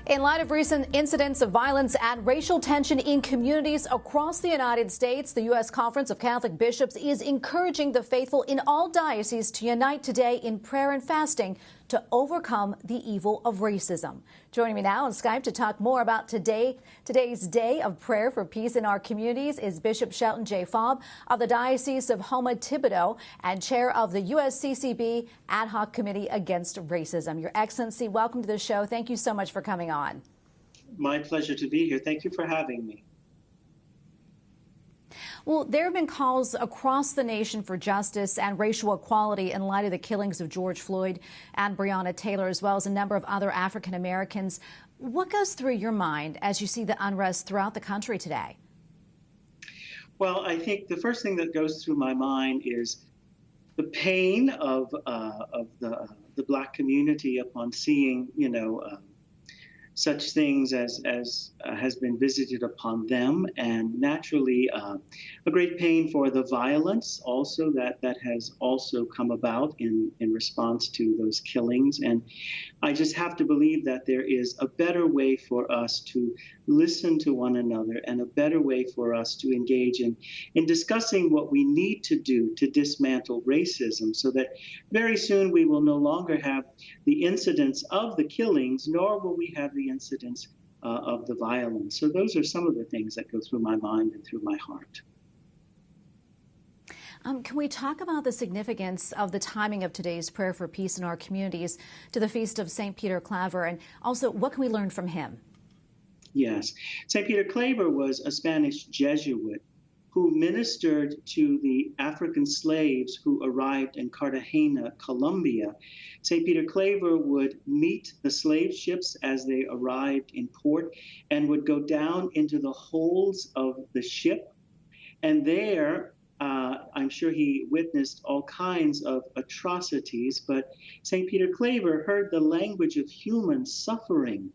In light of recent incidents of violence and racial tension in communities across the United States, the U.S. Conference of Catholic Bishops is encouraging the faithful in all dioceses to unite today in prayer and fasting to overcome the evil of racism. Joining me now on Skype to talk more about today's day of prayer for peace in our communities is Bishop Shelton J. Fabre of the Diocese of Houma-Thibodaux and chair of the USCCB Ad Hoc Committee Against Racism. Your Excellency, welcome to the show. Thank you so much for coming on. My pleasure to be here. Thank you for having me. Well, there have been calls across the nation for justice and racial equality in light of the killings of George Floyd and Breonna Taylor, as well as a number of other African Americans. What goes through your mind as you see the unrest throughout the country today? Well, I think the first thing that goes through my mind is the pain of the Black community upon seeing, such things as has been visited upon them, and naturally a great pain for the violence also that has also come about in response to those killings. And I just have to believe that there is a better way for us to listen to one another and a better way for us to engage in discussing what we need to do to dismantle racism, so that very soon we will no longer have the incidents of the killings, nor will we have the incidents of the violence. So those are some of the things that go through my mind and through my heart. Can we talk about the significance of the timing of today's prayer for peace in our communities to the feast of St. Peter Claver, and also what can we learn from him? Yes. St. Peter Claver was a Spanish Jesuit who ministered to the African slaves who arrived in Cartagena, Colombia. St. Peter Claver would meet the slave ships as they arrived in port and would go down into the holds of the ship. And there, I'm sure he witnessed all kinds of atrocities, but St. Peter Claver heard the language of human suffering,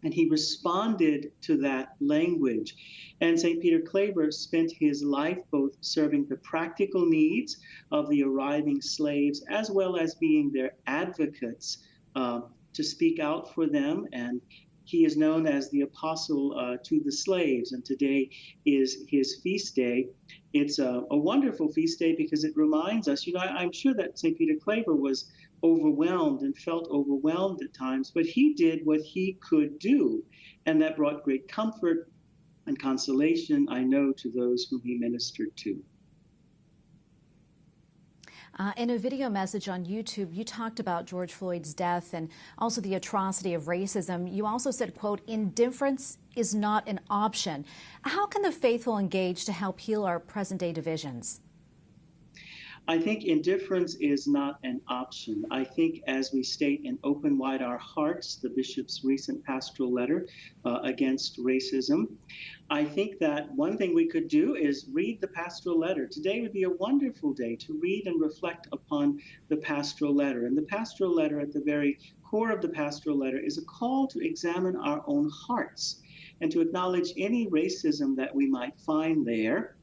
and he responded to that language. And St. Peter Claver spent his life both serving the practical needs of the arriving slaves, as well as being their advocates to speak out for them. And he is known as the apostle to the slaves, and today is his feast day. It's a wonderful feast day because it reminds us, I'm sure that St. Peter Claver was overwhelmed and felt overwhelmed at times, but he did what he could do, and that brought great comfort and consolation, I know, to those whom he ministered to. In a video message on YouTube, you talked about George Floyd's death and also the atrocity of racism. You also said, quote, "Indifference is not an option." How can the faithful engage to help heal our present-day divisions? I think indifference is not an option. I think, as we state in Open Wide Our Hearts, the bishop's recent pastoral letter against racism, I think that one thing we could do is read the pastoral letter. Today would be a wonderful day to read and reflect upon the pastoral letter. And the pastoral letter, at the very core of the pastoral letter, is a call to examine our own hearts and to acknowledge any racism that we might find there,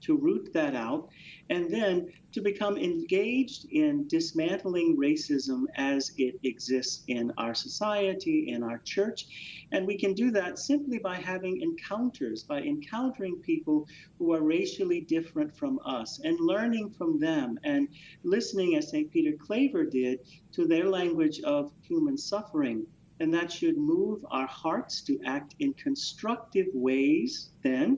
to root that out, and then to become engaged in dismantling racism as it exists in our society, in our church. And we can do that simply by having encounters, by encountering people who are racially different from us and learning from them and listening, as St. Peter Claver did, to their language of human suffering. And that should move our hearts to act in constructive ways then,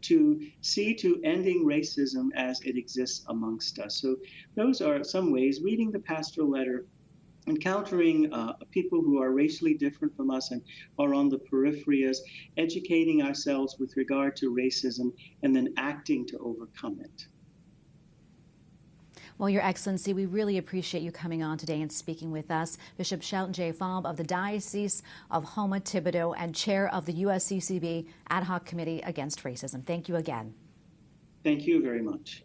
to see to ending racism as it exists amongst us. So those are some ways: reading the pastoral letter, encountering people who are racially different from us and are on the peripheries, educating ourselves with regard to racism, and then acting to overcome it. Well, Your Excellency, we really appreciate you coming on today and speaking with us. Bishop Shelton J. Fabre of the Diocese of Houma-Thibodaux and chair of the USCCB Ad Hoc Committee Against Racism. Thank you again. Thank you very much.